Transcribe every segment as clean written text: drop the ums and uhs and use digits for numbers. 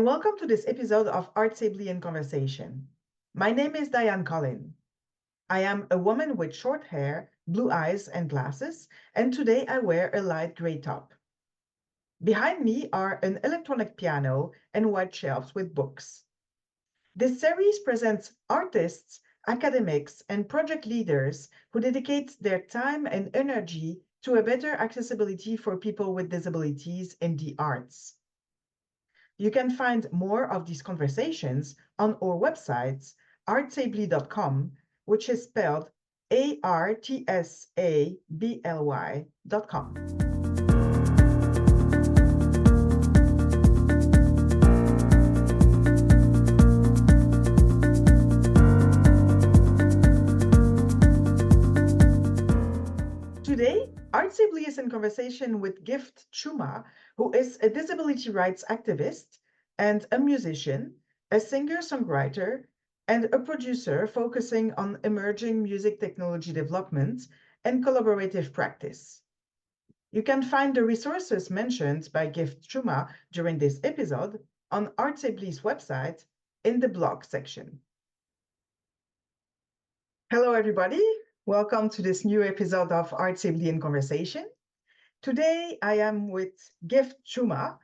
welcome to this episode of Art Sably in Conversation. My name is Diane Collin. I am a woman with short hair, blue eyes, and glasses, and today I wear a light gray top. Behind me are an electronic piano and white shelves with books. This series presents artists, academics, and project leaders who dedicate their time and energy to a better accessibility for people with disabilities in the arts. You can find more of these conversations on our website, artsably.com, which is spelled artsably.com. Today, Art Sably is in conversation with Gift Chuma, who is a disability rights activist and a musician, a singer-songwriter, and a producer focusing on emerging music technology development and collaborative practice. You can find the resources mentioned by Gift Chuma during this episode on Art Sably's website in the blog section. Hello, everybody. Welcome to this new episode of Art Sably in Conversation. Today, I am with Gift Chuma,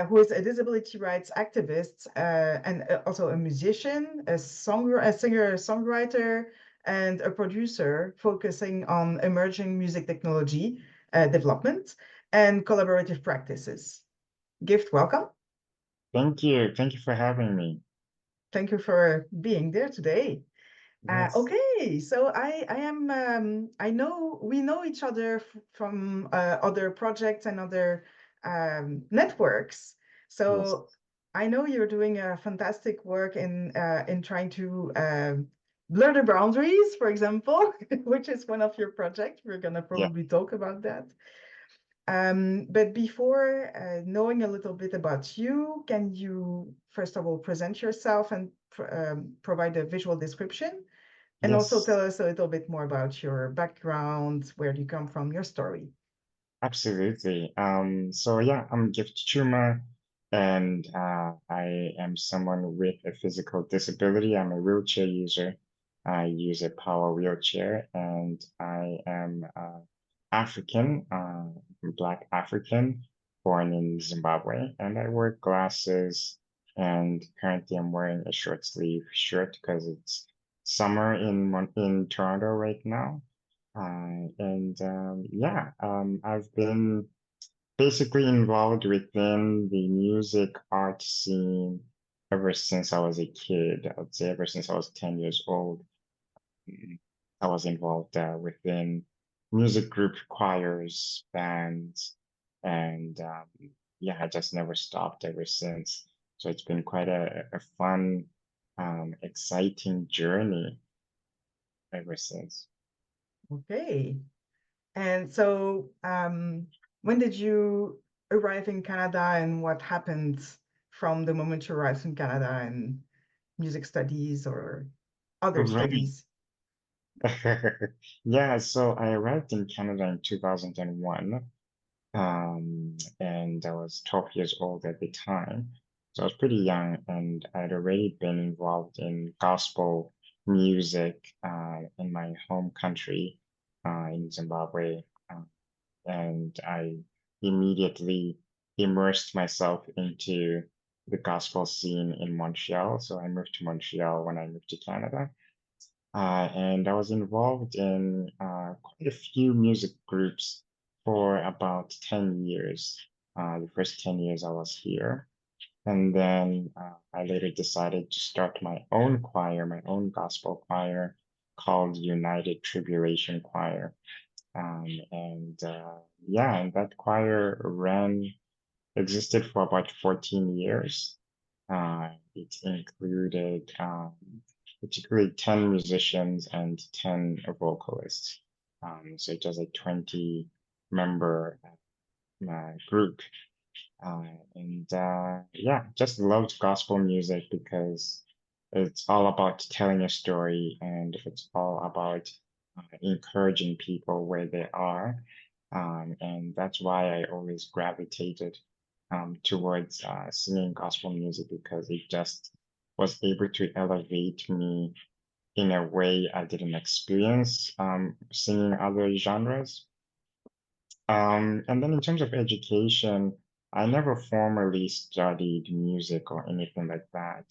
who is a disability rights activist and also a musician, a singer-songwriter, and a producer focusing on emerging music technology development and collaborative practices. Gift, welcome. Thank you. Thank you for having me. Thank you for being there today. Yes. Okay, so I know we know each other from other projects and other networks. Yes. So I know you're doing a fantastic work in trying to blur the boundaries, for example, which is one of your projects. We're gonna Yeah. probably talk about that. But before knowing a little bit about you, can you first of all present yourself and provide a visual description? And also Yes. tell us a little bit more about your background, where do you come from, your story. Absolutely. So yeah, I'm Gift Chuma, and I am someone with a physical disability. I'm a wheelchair user. I use a power wheelchair, and I am African, Black African, born in Zimbabwe, and I wear glasses. And currently, I'm wearing a short sleeve shirt because it's summer in Toronto right now. I've been basically involved within the music art scene ever since I was a kid. I would say ever since I was 10 years old. Mm, I was involved within music group choirs, bands, and yeah, I just never stopped ever since. So it's been quite a fun, exciting journey ever since. Okay. And so when did you arrive in Canada and what happened from the moment you arrived in Canada and music studies or other Right. studies? Yeah, so I arrived in Canada in 2001, and I was 12 years old at the time. So I was pretty young, and I'd already been involved in gospel music in my home country in Zimbabwe. And I immediately immersed myself into the gospel scene in Montreal. So I moved to Montreal when I moved to Canada. And I was involved in quite a few music groups for about 10 years. The first 10 years I was here. And then I later decided to start my own choir, my own gospel choir called United Tribulation Choir. And that choir existed for about 14 years. It included particularly 10 musicians and 10 vocalists. So it was a 20 member group. Just loved gospel music because it's all about telling a story and it's all about encouraging people where they are. And that's why I always gravitated towards singing gospel music because it just was able to elevate me in a way I didn't experience singing other genres. And then in terms of education, I never formally studied music or anything like that.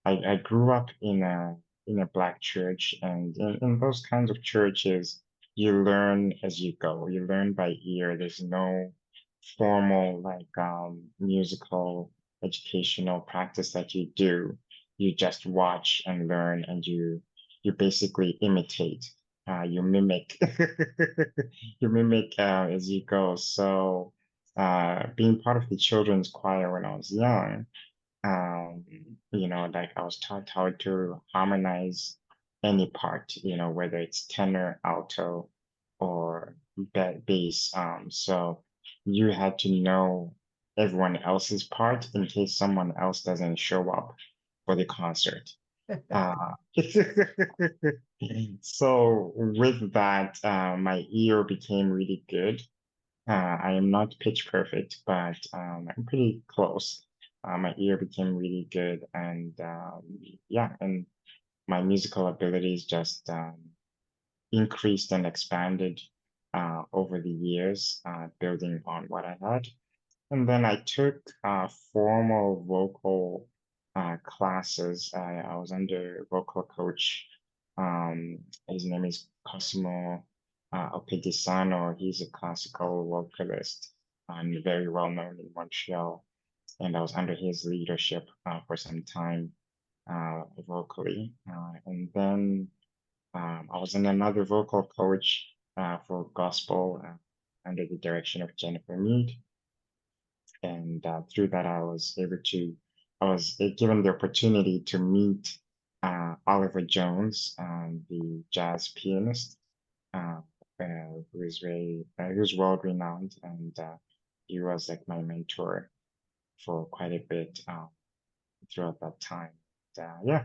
I grew up in a black church, and in those kinds of churches, you learn as you go. You learn by ear. There's no formal like musical educational practice that you do. You just watch and learn, and you basically imitate. You mimic. You mimic as you go. So, being part of the children's choir when I was young um, like I was taught how to harmonize any part, whether it's tenor, alto, or bass. So you had to know everyone else's part in case someone else doesn't show up for the concert. Uh, so with that, my ear became really good. I am not pitch perfect, but I'm pretty close. My ear became really good, and yeah, and my musical abilities just increased and expanded over the years, building on what I had. And then I took formal vocal classes. I was under vocal coach. His name is Cosimo Opedisano. He's a classical vocalist and very well known in Montreal. And I was under his leadership for some time vocally. And then I was in another vocal coach for gospel under the direction of Jennifer Mead. And through that, I was given the opportunity to meet Oliver Jones, the jazz pianist, uh, who's world renowned, and he was like my mentor for quite a bit throughout that time. Yeah,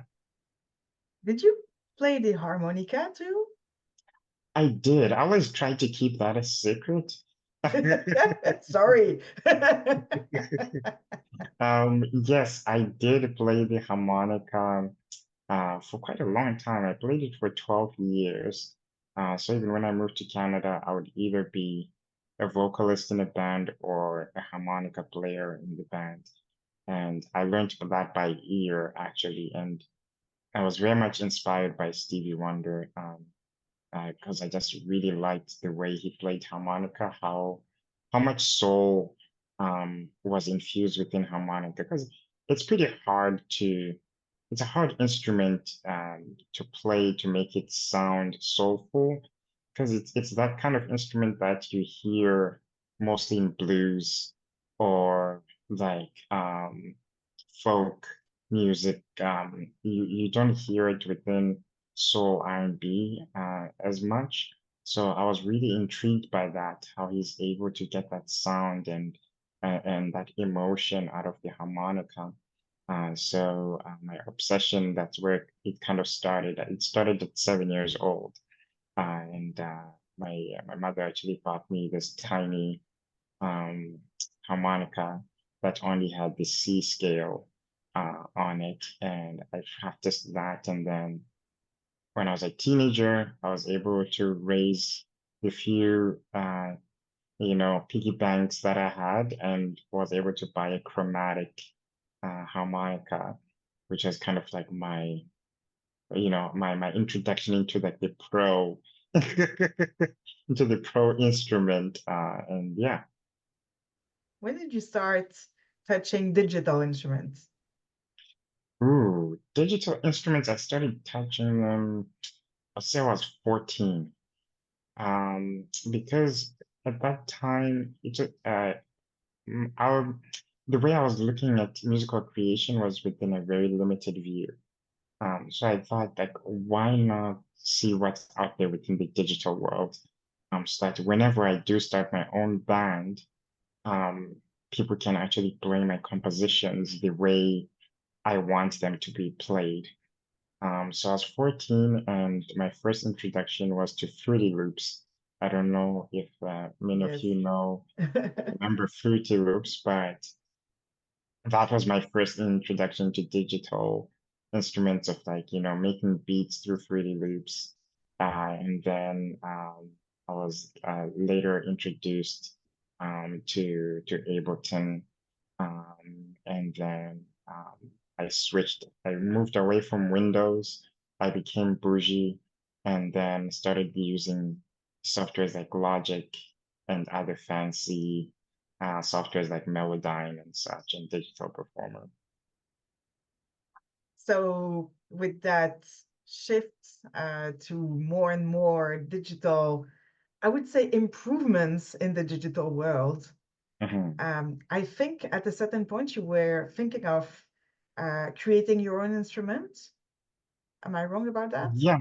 Did you play the harmonica too? I did. I always tried to keep that a secret. Sorry. Yes, I did play the harmonica for quite a long time. I played it for 12 years. So even when I moved to Canada, I would either be a vocalist in a band or a harmonica player in the band. And I learned that by ear, actually. And I was very much inspired by Stevie Wonder, because I just really liked the way he played harmonica, how much soul was infused within harmonica. Because it's pretty hard to it's a hard instrument to play to make it sound soulful because it's that kind of instrument that you hear mostly in blues or like folk music. You don't hear it within soul R&B as much. So I was really intrigued by that, how he's able to get that sound and that emotion out of the harmonica. So my obsession, that's where it kind of started. It started at 7 years old. And my mother actually bought me this tiny um, harmonica that only had the C scale on it. And I practiced that. And then when I was a teenager, I was able to raise the few piggy banks that I had and was able to buy a chromatic harmonica, which is kind of like my introduction into like the pro into the pro instrument. And yeah, When did you start touching digital instruments? ooh, digital instruments. I started touching them. I'll say I was 14. Because at that time, our the way I was looking at musical creation was within a very limited view. So I thought like, why not see what's out there within the digital world? So that whenever I do start my own band, um, people can actually play my compositions the way I want them to be played. So I was 14 and my first introduction was to Fruity Loops. I don't know if many of Yes. you remember Fruity Loops, but that was my first introduction to digital instruments of like, making beats through Fruity Loops. And then I was later introduced to Ableton. And then I moved away from Windows. I became bougie and then started using softwares like Logic and other fancy softwares like Melodyne and such and Digital Performer. So with that shift to more and more digital, I would say improvements in the digital world, Mhm. I think at a certain point you were thinking of creating your own instrument. Am I wrong about that? Yeah.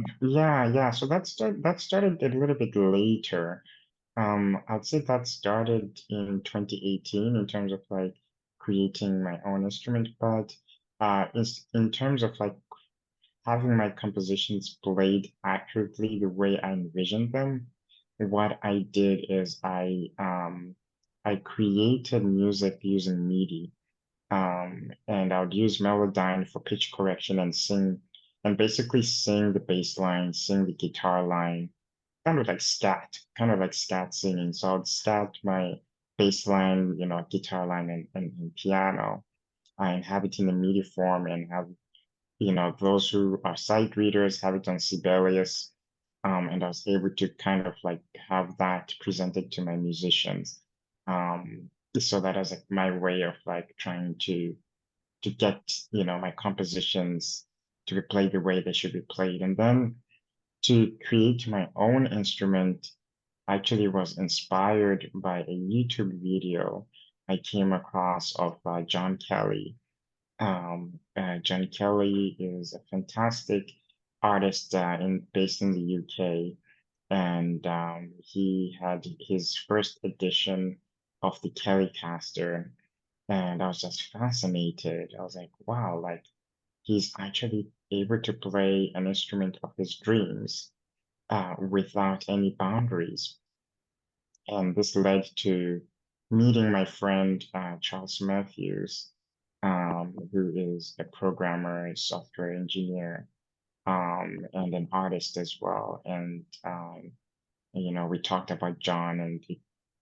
So that started a little bit later. I'd say that started in 2018 in terms of like creating my own instrument, but in terms of like having my compositions played accurately the way I envisioned them, what I did is I created music using MIDI. And I would use Melodyne for pitch correction and sing and basically sing the bass line, sing the guitar line, kind of like scat singing. So I would scat my bass line, guitar line and piano and have it in the MIDI form and have those who are sight readers have it on Sibelius. And I was able to kind of like have that presented to my musicians. So that was like my way of like trying to get, my compositions to be played the way they should be played. And then to create my own instrument actually was inspired by a YouTube video I came across of John Kelly. John Kelly is a fantastic artist based in the UK, and he had his first edition of the Telecaster, and I was just fascinated. I was like, wow, like he's actually able to play an instrument of his dreams without any boundaries. And this led to meeting my friend Charles Matthews, who is a programmer, a software engineer, and an artist as well. And we talked about John, and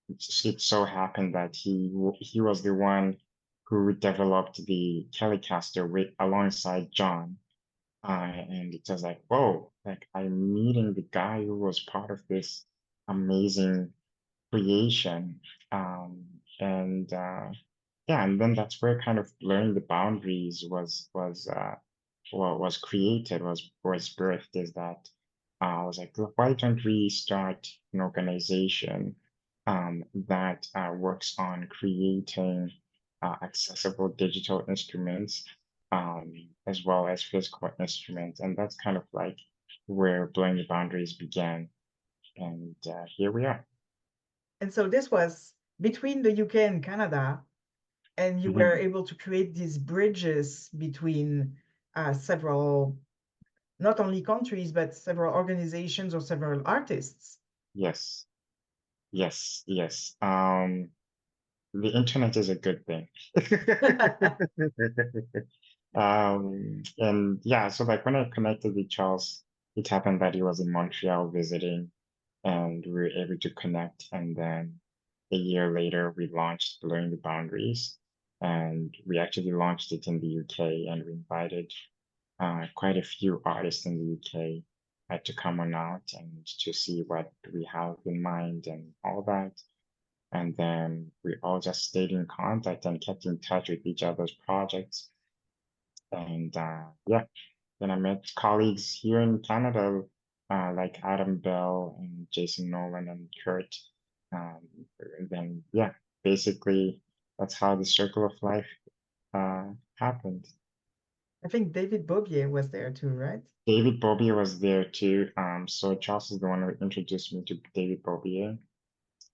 it so happened that he was the one who developed the Telecaster alongside John. And it was like, whoa, like I'm meeting the guy who was part of this amazing creation. Um, and yeah, and then that's where kind of blurring the boundaries was created, was birthed. Is that I was like, look, why don't we start an organization that works on creating accessible digital instruments as well as physical instruments, and that's kind of like where blurring the boundaries began, and here we are. And so this was between the UK and Canada, and you were Mhm. able to create these bridges between several, not only countries, but several organizations or several artists. Yes, yes. The internet is a good thing. And yeah, so like when I connected with Charles, it happened that he was in Montreal visiting, and we were able to connect. And then a year later, we launched Blurring the Boundaries, and we actually launched it in the UK, and we invited quite a few artists in the UK to come on out and to see what we have in mind and all that. And then we all just stayed in contact and kept in touch with each other's projects. And yeah, then I met colleagues here in Canada, like Adam Bell and Jason Nolan and Kurt. Um, and then yeah, basically that's how the circle of life happened. I think David Bobier was there too, right? David Bobier was there too. So Charles is the one who introduced me to David Bobier.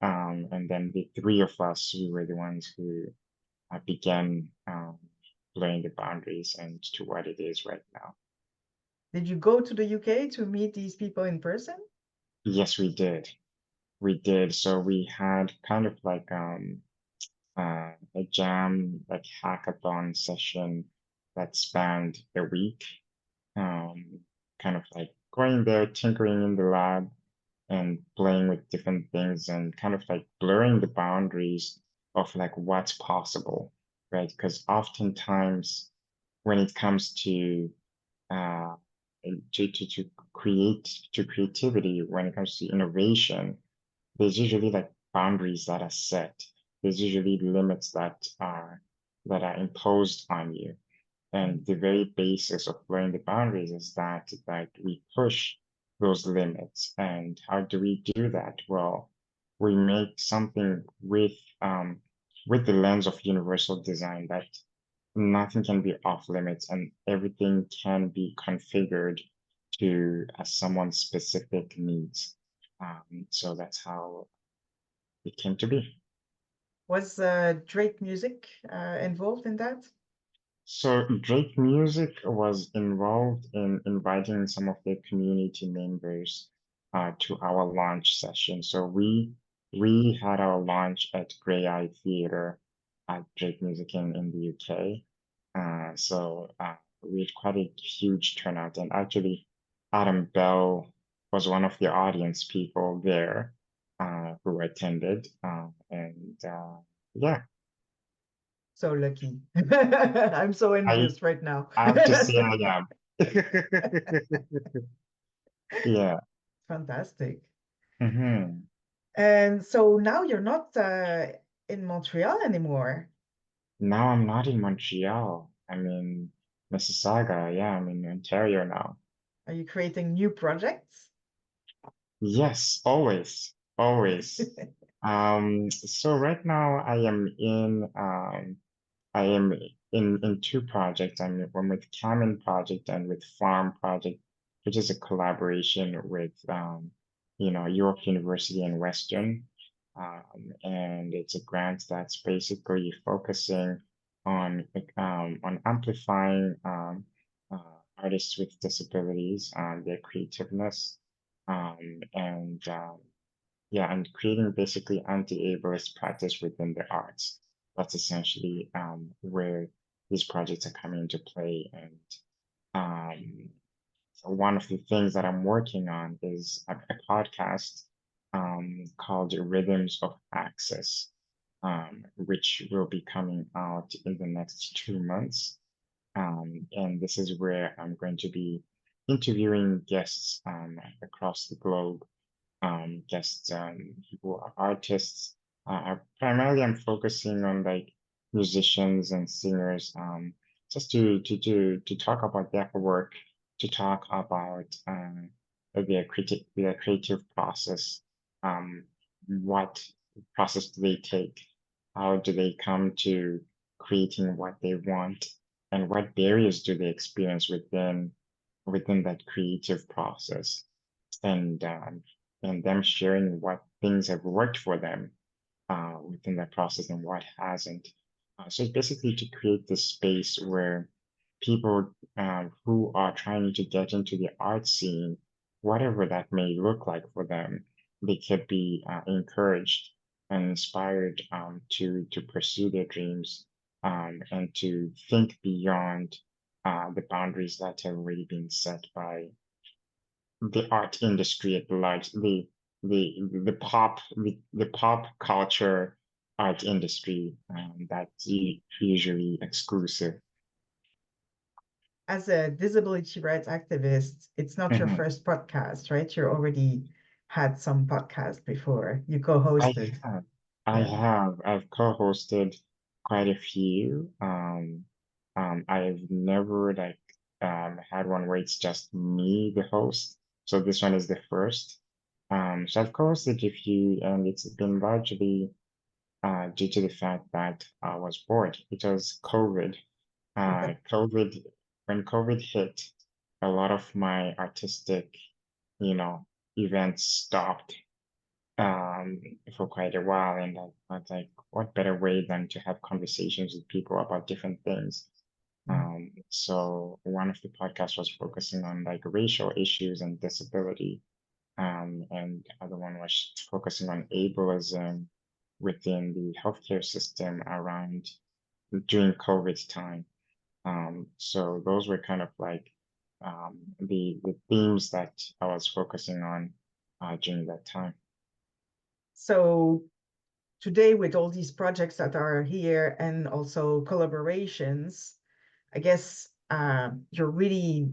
And then the three of us, we were the ones who began blurring the boundaries and to what it is right now. Did you go to the UK to meet these people in person? Yes, we did. we did. So we had kind of like a jam, like hackathon session that spanned a week. Um, Kind of like going there, tinkering in the lab and playing with different things and kind of like blurring the boundaries of like what's possible, right? Because oftentimes when it comes uh, to creativity, when it comes to innovation, there's usually like boundaries that are set. There's usually limits that are imposed on you. And the very basis of blurring the boundaries is that we push those limits. And how do we do that? Well, we make something with the lens of universal design that nothing can be off limits and everything can be configured to someone's specific needs. So that's how it came to be. Was Drake Music involved in that? So Drake Music was involved in inviting some of their community members to our launch session. So we had our launch at Grey Eye Theatre at Drake Music in the UK. We had quite a huge turnout, and actually Adam Bell was one of the audience people there who attended. Yeah, So lucky. I'm so I envious right now. I have to say I am. Yeah. Fantastic. Hmm. And so now you're not in Montreal anymore. Now I'm not in Montreal. I'm in Mississauga. Yeah, I'm in Ontario now. Are you creating new projects? Yes, always, always. So right now I am in two projects. I'm one with Cammon Project and with Farm Project, which is a collaboration with York University and Western. And it's a grant that's basically focusing on amplifying artists with disabilities, their creativeness, and yeah, and creating basically anti-ableist practice within the arts. That's essentially where these projects are coming into play. And um, so one of the things that I'm working on is a podcast called Rhythms of Access, which will be coming out in the next 2 months. And this is where I'm going to be interviewing guests across the globe, guests who are artists. Primarily, I'm focusing on like musicians and singers, just to talk about their work, to talk about their creative process. What process do they take? How do they come to creating what they want? And what barriers do they experience within that creative process? And them sharing what things have worked for them within that process and what hasn't. So it's basically to create this space where people who are trying to get into the art scene, whatever that may look like for them, they could be encouraged and inspired to pursue their dreams and to think beyond the boundaries that have already been set by the art industry at large, the pop culture art industry that's usually exclusive. As a disability rights activist, it's not your Mhm. first podcast, right? You already had some podcasts before. You I co-hosted. have, I Yeah. have, I've co-hosted quite a few. I've never like had one where it's just me, the host. So this one is the first. So I've co-hosted a few, and it's been largely due to the fact that I was bored. It was COVID. COVID, when COVID hit, a lot of my artistic, you know, events stopped um, for quite a while. And I was like, what better way than to have conversations with people about different things? So one of the podcasts was focusing on like racial issues and disability. and the other one was focusing on ableism within the healthcare system around during COVID time. So those were kind of like the themes that I was focusing on during that time. So today, with all these projects that are here and also collaborations, I guess you're really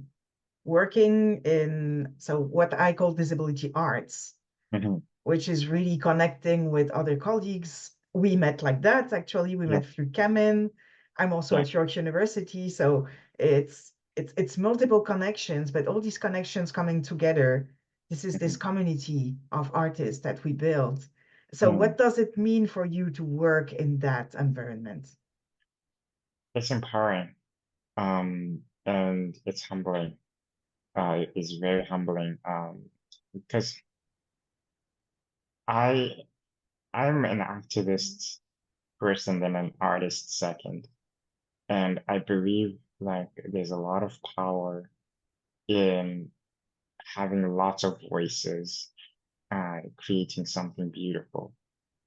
working in so what I call disability arts, Hmm. which is really connecting with other colleagues. We met like that, actually. We Yeah, met through Camin. I'm also yeah, at York University, so it's multiple connections, but all these connections coming together. This is this hmm. community of artists that we build. So Hmm. what does it mean for you to work in that environment? It's empowering, and it's humbling. It's very humbling, because I I'm an activist first and then an artist second. And I believe like there's a lot of power in having lots of voices, creating something beautiful,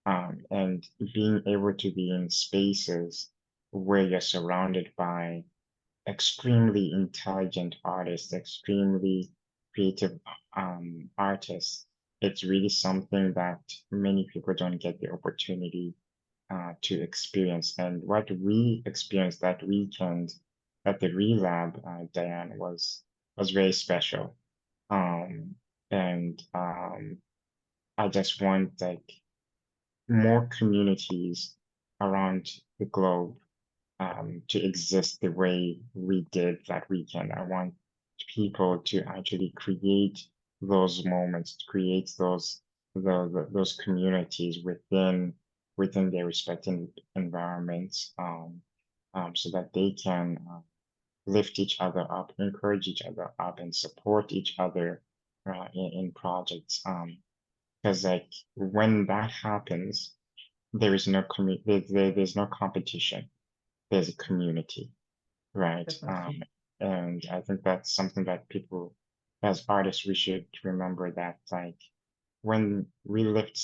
and being able to be in spaces where you're surrounded by extremely intelligent artists, extremely creative artists. It's really something that many people don't get the opportunity to experience. And what we experienced that weekend at the Relab, Diane, was very special. Um, and I just want like more communities around the globe to exist the way we did that weekend. I want people to actually create those moments, to create those communities within their respective environments, so that they can lift each other up, encourage each other up, and support each other in projects. Because like when that happens, there is no there's no competition. There's a community, right? Definitely. And I think that's something that people, as artists, we should remember that like when we lift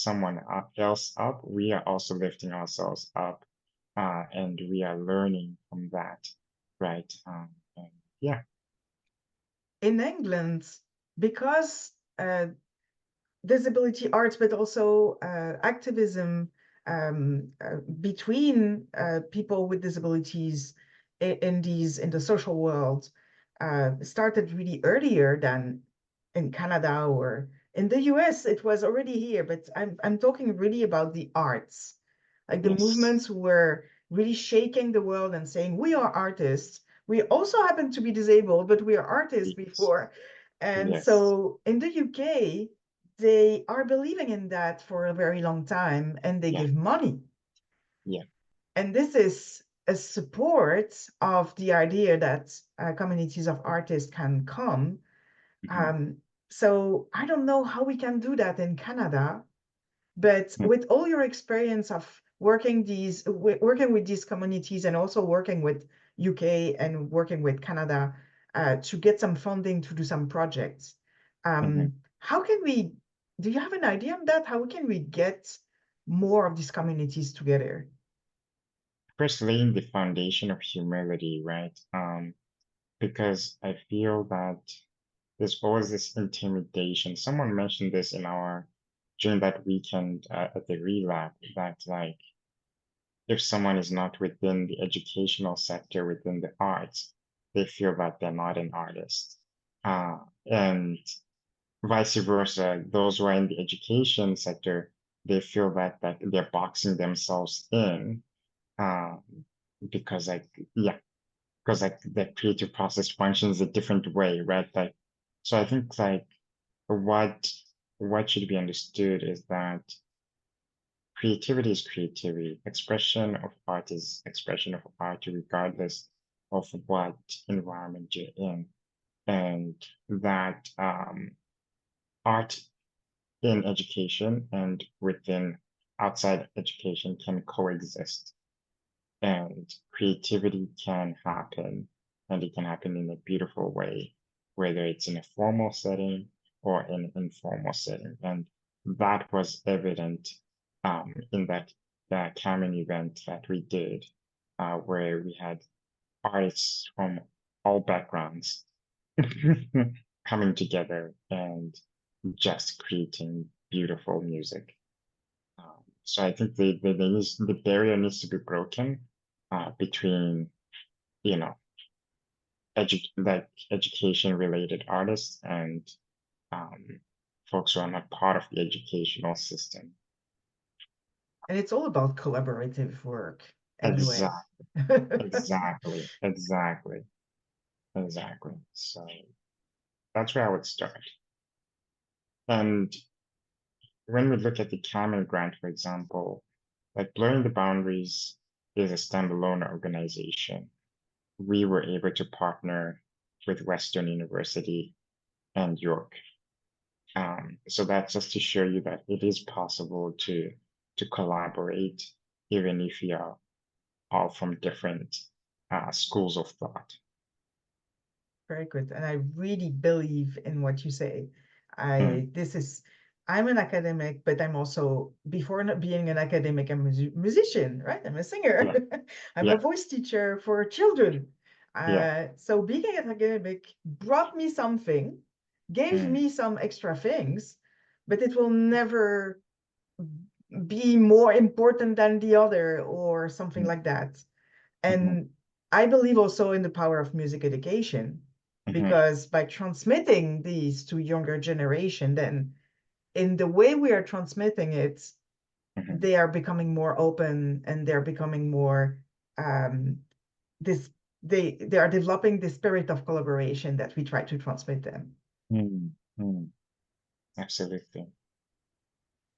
else up, we are also lifting ourselves up, and we are learning from that, right? And yeah. In England, because disability arts, but also activism between people with disabilities in the social world started really earlier than in Canada or in the US. It was already here, but I'm talking really about the arts. Like the Yes. movements were really shaking the world and saying, we are artists. We also happen to be disabled, but we are artists Yes. before. And Yes. so in the UK, they are believing in that for a very long time and they Yeah. give money. Yeah. And this is a support of the idea that communities of artists can come. Mhm. Um, so I don't know how we can do that in Canada, but Mhm. with all your experience of working with these communities and also working with UK and working with Canada to get some funding to do some projects, Mhm. how can we? Do you have an idea on that? How can we get more of these communities together? First, laying the foundation of humility, right? Because I feel that there's always this intimidation. Someone mentioned this during that weekend at the relab that like if someone is not within the educational sector, within the arts, they feel that they're not an artist. And vice versa, those who are in the education sector, they feel that they're boxing themselves in uh, because like yeah, because like the creative process functions a different way, right? Like so I think like what what should be understood is that creativity is creativity. Expression of art is expression of art, regardless of what environment you're in. And that art in education and within outside education can coexist. And creativity can happen, and it can happen in a beautiful way, whether it's in a formal setting or in informal setting. And that was evident in that Cameron event that we did, where we had artists from all backgrounds coming together and just creating beautiful music. So I think the barrier needs to be broken between, you know, education related artists and um, folks who are not part of the educational system. And it's all about collaborative work anyway. Exactly, exactly, exactly, exactly. So that's where I would start. And when we look at the Camel Grant, for example, like Blurring the Boundaries is a standalone organization. We were able to partner with Western University and York. So that's just to show you that it is possible to collaborate, even if you are all from different schools of thought. Very good. And I really believe in what you say. Mm, I'm an academic, but I'm also, before not being an academic, I'm a musician, right? I'm a singer. yeah, I'm a yeah, voice teacher for children. yeah, So being an academic brought me something, gave mm, me some extra things, but it will never be more important than the other or something mm, like that. mhm, And I believe also in the power of music education, mhm, because by transmitting these to younger generation, then in the way we are transmitting it, mhm, they are becoming more open and they're becoming more um, this they are developing the spirit of collaboration that we try to transmit them. mm, mm, absolutely.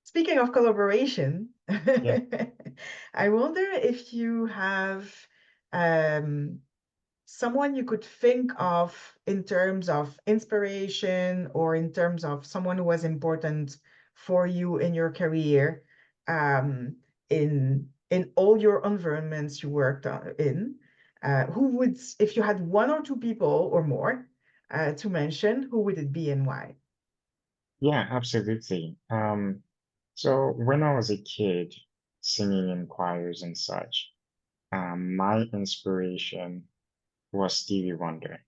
Speaking of collaboration, Yeah, I wonder if you have um, someone you could think of in terms of inspiration or in terms of someone who was important for you in your career, um, in all your environments you worked in. Who would, if you had one or two people or more to mention, who would it be and why? yeah, absolutely. So when I was a kid singing in choirs and such, my inspiration was Stevie Wonder.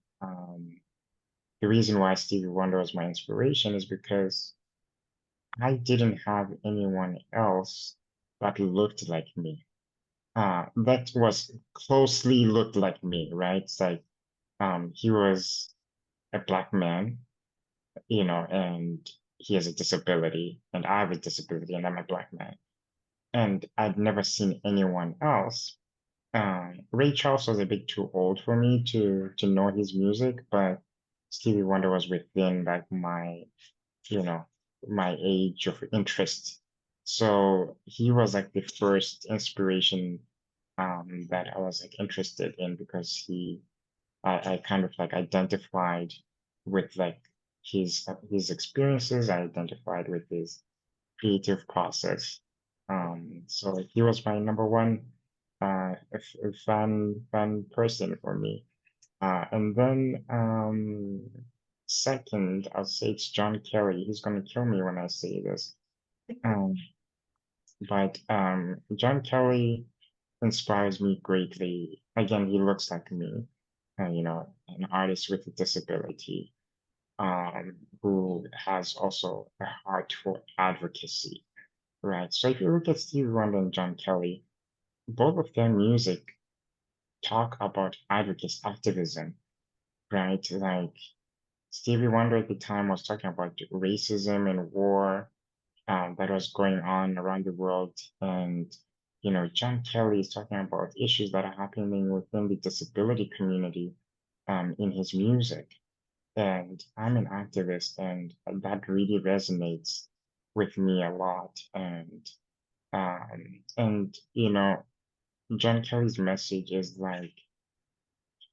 The reason why Stevie Wonder was my inspiration is because I didn't have anyone else that looked like me. That was closely looked like me, right? It's like he was a black man, and he has a disability, and I have a disability, and I'm a black man. And I'd never seen anyone else. Ray Charles was a bit too old for me to know his music, but Stevie Wonder was within like you know, my age of interest. So he was like the first inspiration that I was like interested in because I kind of like identified with like his experiences. I identified with his creative process. So he was my number one fan person for me. And then second, I'll say it's John Kelly. He's gonna kill me when I say this. Um, but John Kelly inspires me greatly. Again, he looks like me, an artist with a disability, who has also a heart for advocacy, right? So if you look at Stevie Wonder and John Kelly, both of their music talk about advocacy, activism, right? Like Stevie Wonder at the time was talking about racism and war that was going on around the world. And, John Kelly is talking about issues that are happening within the disability community in his music. And I'm an activist, and that really resonates with me a lot. And John Kelly's message is like,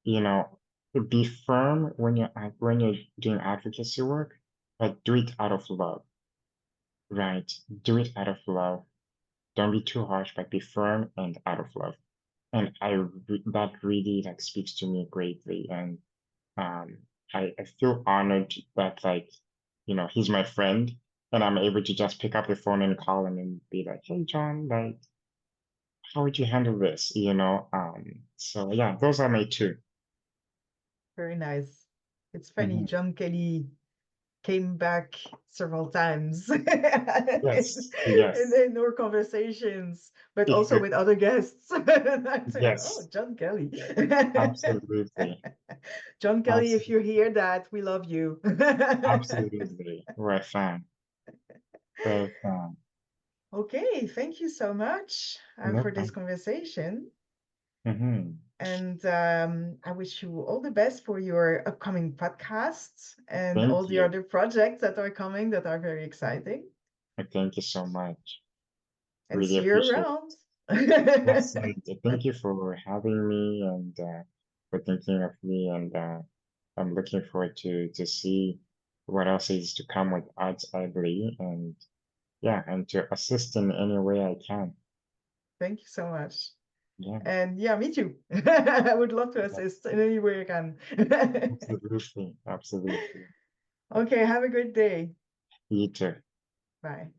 you know, be firm when you're doing advocacy work, but do it out of love, right? Do it out of love. Don't be too harsh, but be firm and out of love. And that really like speaks to me greatly. And um, I feel honored that like, he's my friend, and I'm able to just pick up the phone and call him and be like, "Hey, John, like, how would you handle this?" So yeah, those are my two. Very nice. It's funny, Mhm. John Kelly came back several times Yes, yes, in our conversations, but also with other guests. And I said, oh, yes, John Kelly. absolutely, John Kelly, if you absolutely, hear that, we love you. absolutely. We're a fan. We're a fan. Okay, thank you so much No for this problem. conversation. Hmm. And I wish you all the best for your upcoming podcasts and Thank all the you. other projects that are coming that are very exciting. Thank you so much. And Really see you appreciate it. around. Yes, and thank you for having me and for thinking of me. And I'm looking forward to see what else is to come with Arts Ugly, and yeah, and to assist in any way I can. Thank you so much. Yeah, And yeah, me too. I would love to yeah, assist in any way I can. absolutely, absolutely. Okay, have a good day. You too. Bye.